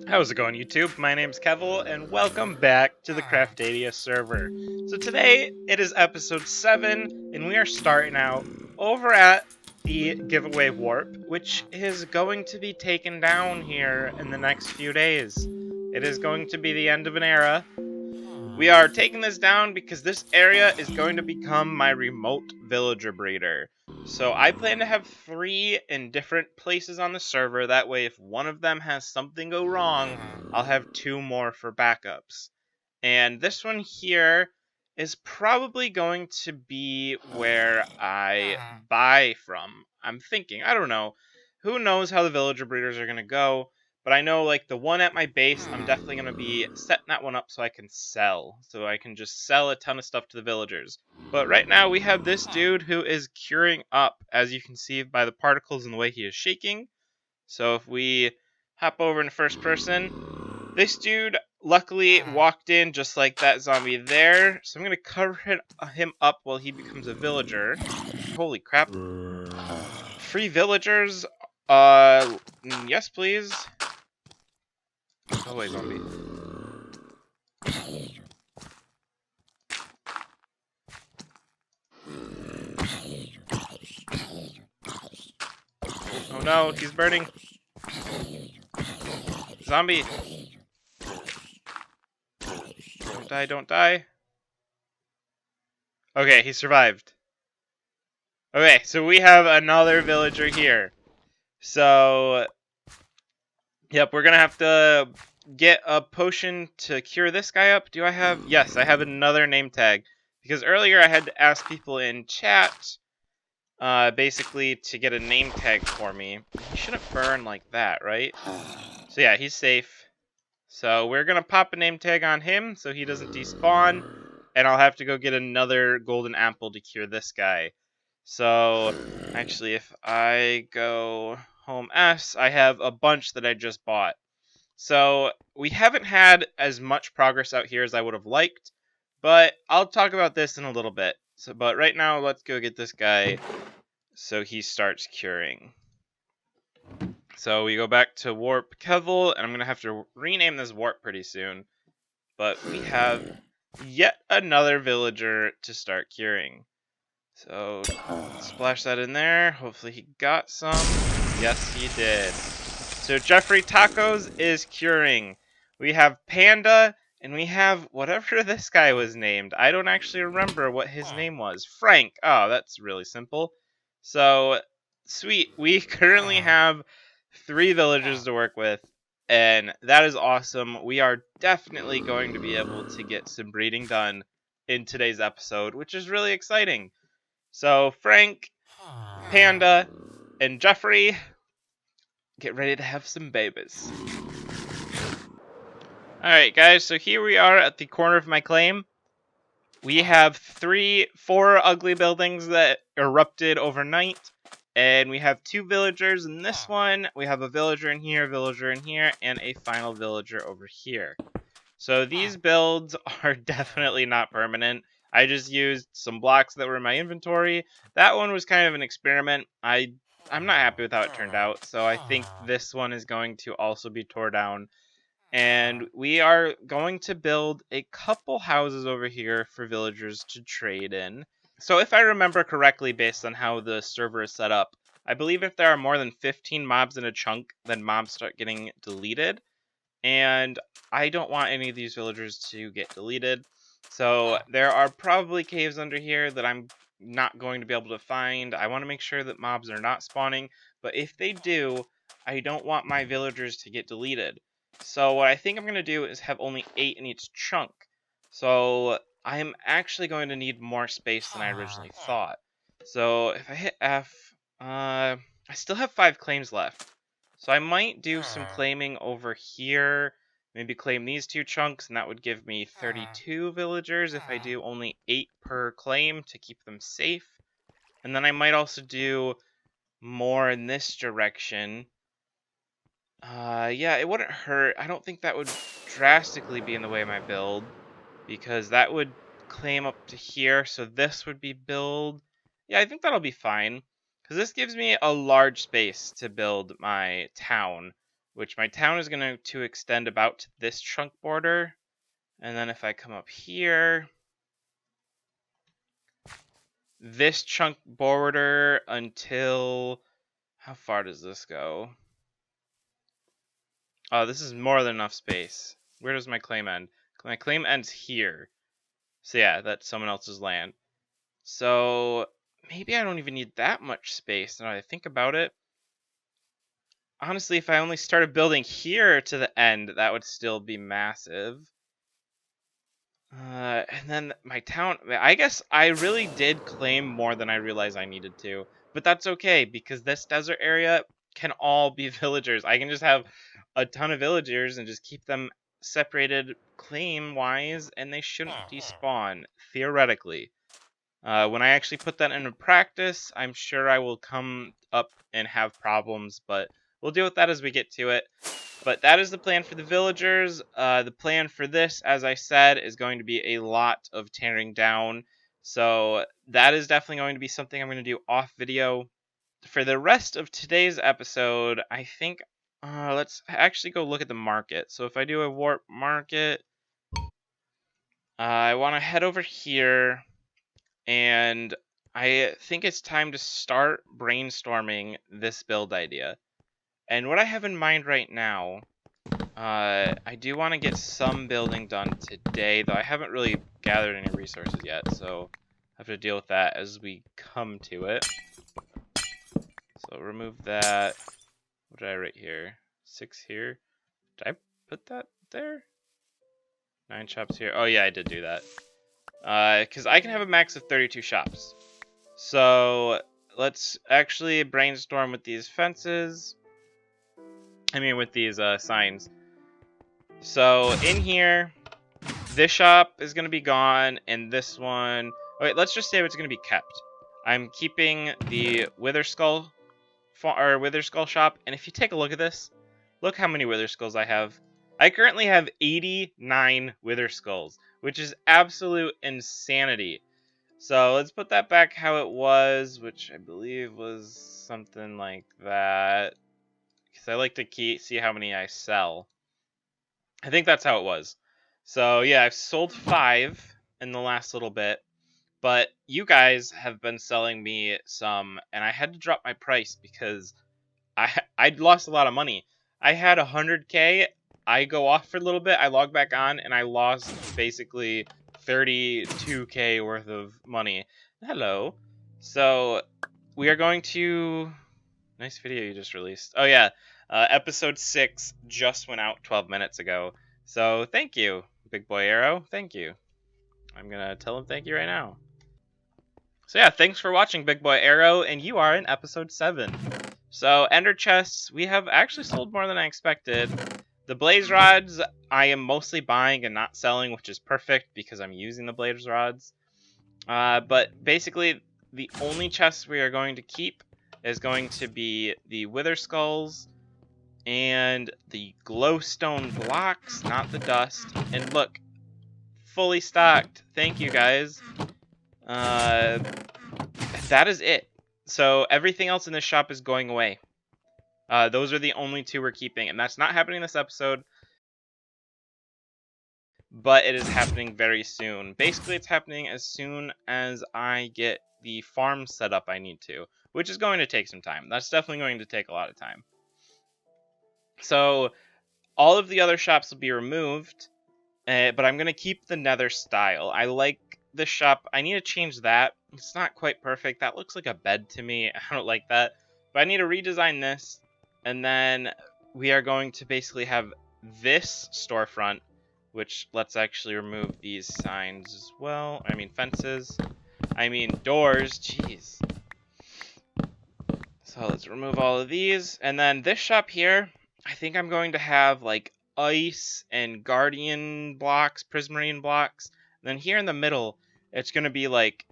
How's it going, YouTube? My name's Kevel, and welcome back to the Craftadia server. So today, it is episode 7, and we are starting out over at the giveaway warp, which is going to be taken down here in the next few days. It is going to be the end of an era. We are taking this down because this area is going to become my remote villager breeder. So I plan to have 3 in different places on the server. That way, if one of them has something go wrong, I'll have 2 more for backups. And this one here is probably going to be where I buy from. I'm thinking, I don't know. Who knows how the villager breeders are going to go? But I know, like, the one at my base, I'm definitely going to be setting that one up so I can sell. So I can just sell a ton of stuff to the villagers. But right now, we have this dude who is curing up, as you can see by the particles and the way he is shaking. So if we hop over in first person, this dude luckily walked in just like that zombie there. So I'm going to cover him up while he becomes a villager. Holy crap. Free villagers? Yes, please. Go away, zombie. Oh no, he's burning. Zombie. Don't die, don't die. Okay, he survived. Okay, so we have another villager here. So, yep, we're gonna have to get a potion to cure this guy up. Do I have... Yes, I have another name tag. Because earlier I had to ask people in chat, basically, to get a name tag for me. He shouldn't burn like that, right? So yeah, he's safe. So we're gonna pop a name tag on him so he doesn't despawn. And I'll have to go get another golden apple to cure this guy. So, actually, if I go home S, I have a bunch that I just bought. So, we haven't had as much progress out here as I would have liked, but I'll talk about this in a little bit. So, but right now, let's go get this guy so he starts curing. So, we go back to Warp Kevel, and I'm going to have to rename this Warp pretty soon. But we have yet another villager to start curing. So, splash that in there. Hopefully he got some. Yes, he did. So, Jeffrey Tacos is curing. We have Panda, and we have whatever this guy was named. I don't actually remember what his name was. Frank. Oh, that's really simple. So, sweet. We currently have 3 villagers to work with, and that is awesome. We are definitely going to be able to get some breeding done in today's episode, which is really exciting. So, Frank, Panda, and Jeffrey, get ready to have some babies. Alright, guys, so here we are at the corner of my claim. We have 4 ugly buildings that erupted overnight, and we have 2 villagers in this one. We have a villager in here, and a final villager over here. So these builds are definitely not permanent. I just used some blocks that were in my inventory. That one was kind of an experiment. I'm not happy with how it turned out, so I think this one is going to also be tore down. And we are going to build a couple houses over here for villagers to trade in. So if I remember correctly, based on how the server is set up, I believe if there are more than 15 mobs in a chunk, then mobs start getting deleted. And I don't want any of these villagers to get deleted. So there are probably caves under here that I'm not going to be able to find. I want to make sure that mobs are not spawning. But if they do, I don't want my villagers to get deleted. So what I think I'm going to do is have only 8 in each chunk. So I'm actually going to need more space than I originally thought. So if I hit F, I still have 5 claims left. So I might do some claiming over here, maybe claim these 2 chunks, and that would give me 32 villagers if I do only 8 per claim to keep them safe. And then I might also do more in this direction. Yeah, it wouldn't hurt. I don't think that would drastically be in the way of my build, because that would claim up to here, so this would be build. Yeah, I think that'll be fine. Because this gives me a large space to build my town. which my town is going to extend about to this chunk border. And then if I come up here, this chunk border until, how far does this go? Oh, this is more than enough space. Where does my claim end? My claim ends here. So yeah, that's someone else's land. So maybe I don't even need that much space now that I think about it. Honestly, if I only started building here to the end, that would still be massive. And then my town, I guess I really did claim more than I realized I needed to. But that's okay, because this desert area can all be villagers. I can just have a ton of villagers and just keep them separated claim-wise, and they shouldn't despawn, theoretically. When I actually put that into practice, I'm sure I will come up and have problems, but we'll deal with that as we get to it. But that is the plan for the villagers. The plan for this, as I said, is going to be a lot of tearing down. So that is definitely going to be something I'm going to do off video. For the rest of today's episode, I think, let's actually go look at the market. So if I do a warp market, I want to head over here, and I think it's time to start brainstorming this build idea. And what I have in mind right now, I do want to get some building done today, though I haven't really gathered any resources yet, so I have to deal with that as we come to it. So remove that. What did I write here? 6 here. Did I put that there? 9 shops here. Oh yeah, I did do that. Because I can have a max of 32 shops. So let's actually brainstorm with these fences. I mean, with these signs. So in here, this shop is going to be gone, and this one... Wait, let's just say it's going to be kept. I'm keeping the Wither Skull shop, and if you take a look at this, look how many Wither Skulls I have. I currently have 89 Wither Skulls, which is absolute insanity. So let's put that back how it was, which I believe was something like that. Because I like to see how many I sell. I think that's how it was. So yeah, I've sold 5 in the last little bit, but you guys have been selling me some, and I had to drop my price because I'd lost a lot of money. I had 100k. I go off for a little bit. I log back on, and I lost basically 32k worth of money. Hello. So we are going to... Nice video you just released. Oh yeah. Episode 6 just went out 12 minutes ago. So thank you, Big Boy Arrow. Thank you. I'm going to tell him thank you right now. So yeah, thanks for watching, Big Boy Arrow, and you are in episode 7. So ender chests, we have actually sold more than I expected. The blaze rods, I am mostly buying and not selling, which is perfect because I'm using the blaze rods. But basically, the only chests we are going to keep is going to be the Wither Skulls and the glowstone blocks, not the dust. And look, fully stocked. Thank you, guys. That is it. So everything else in this shop is going away. Those are the only 2 we're keeping, and that's not happening this episode, but it is happening very soon. Basically, it's happening as soon as I get the farm set up I need to, which is going to take some time. That's definitely going to take a lot of time. So all of the other shops will be removed, but I'm going to keep the nether style. I like the shop. I need to change that. It's not quite perfect. That looks like a bed to me. I don't like that. But I need to redesign this, and then we are going to basically have this storefront, which let's actually remove these signs as well. I mean fences. I mean doors. Jeez. So let's remove all of these. And then this shop here, I think I'm going to have like ice and guardian blocks, prismarine blocks. And then here in the middle, it's going to be like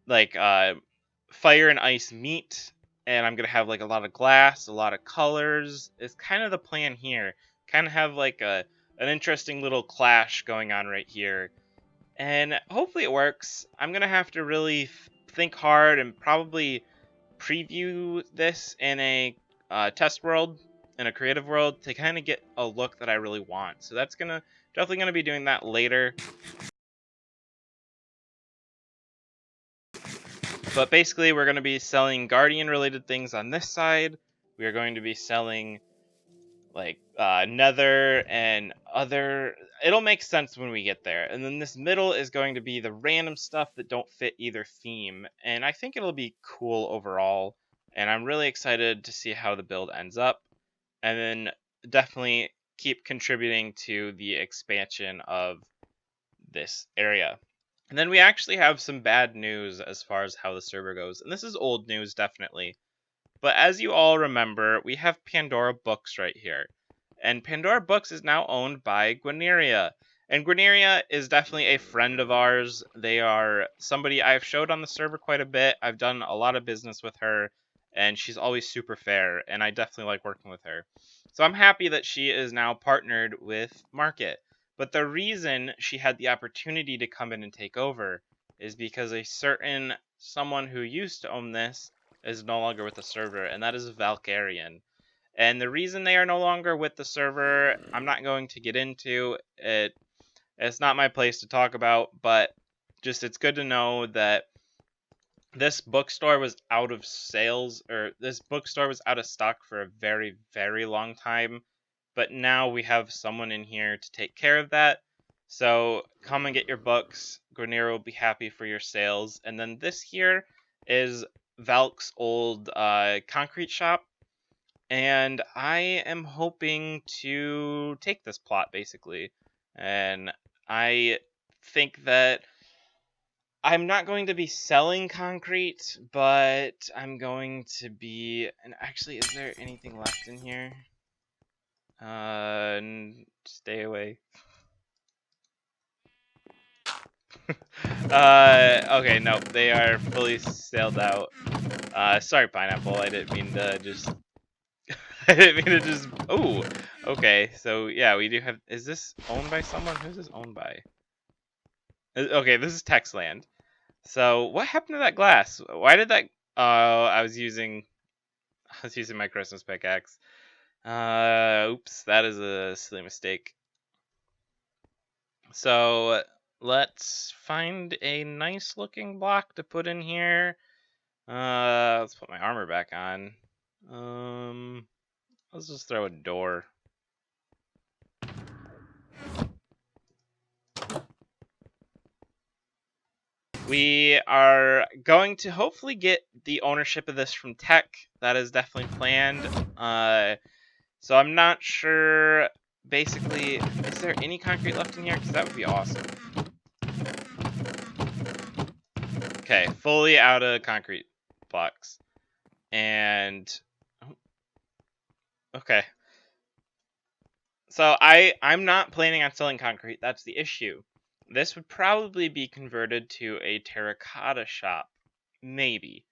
fire and ice meet. And I'm going to have like a lot of glass, a lot of colors. It's kind of the plan here. Kind of have like an interesting little clash going on right here. And hopefully it works. I'm going to have to really think hard and probably preview this in a test world in a creative world to kind of get a look that I really want. So that's definitely gonna be doing that later. But basically, we're going to be selling Guardian-related things on this side. We are going to be selling, like, Nether and other... It'll make sense when we get there. And then this middle is going to be the random stuff that don't fit either theme. And I think it'll be cool overall. And I'm really excited to see how the build ends up. And then definitely keep contributing to the expansion of this area. And then we actually have some bad news as far as how the server goes. And this is old news, definitely. But as you all remember, we have Pandora Books right here. And Pandora Books is now owned by Guineria. And Guineria is definitely a friend of ours. They are somebody I've showed on the server quite a bit. I've done a lot of business with her. And she's always super fair. And I definitely like working with her. So I'm happy that she is now partnered with Market. But the reason she had the opportunity to come in and take over is because a certain someone who used to own this is no longer with the server, and that is Valkyrian. And the reason they are no longer with the server, I'm not going to get into it. It's not my place to talk about, but just it's good to know that this bookstore was out of sales, or this bookstore was out of stock for a very, very long time. But now we have someone in here to take care of that. So come and get your books. Guarnier will be happy for your sales. And then this here is Valk's old concrete shop. And I am hoping to take this plot, basically. And I think that I'm not going to be selling concrete, but I'm going to be... And actually, is there anything left in here? Stay away. Okay, no, they are fully sailed out. Sorry, Pineapple, I didn't mean to just... I didn't mean to just... Oh, okay, so yeah, we do have... Is this owned by someone? Who's this owned by? Okay, this is Texland. So, what happened to that glass? Why did that... I was using my Christmas pickaxe. Oops, that is a silly mistake. So let's find a nice looking block to put in here. Let's put my armor back on. Let's just throw a door. We are going to hopefully get the ownership of this from Tech. That is definitely planned. So I'm not sure. Basically, is there any concrete left in here? Because that would be awesome. Okay, fully out of concrete blocks. And okay. So I'm not planning on selling concrete. That's the issue. This would probably be converted to a terracotta shop. Maybe.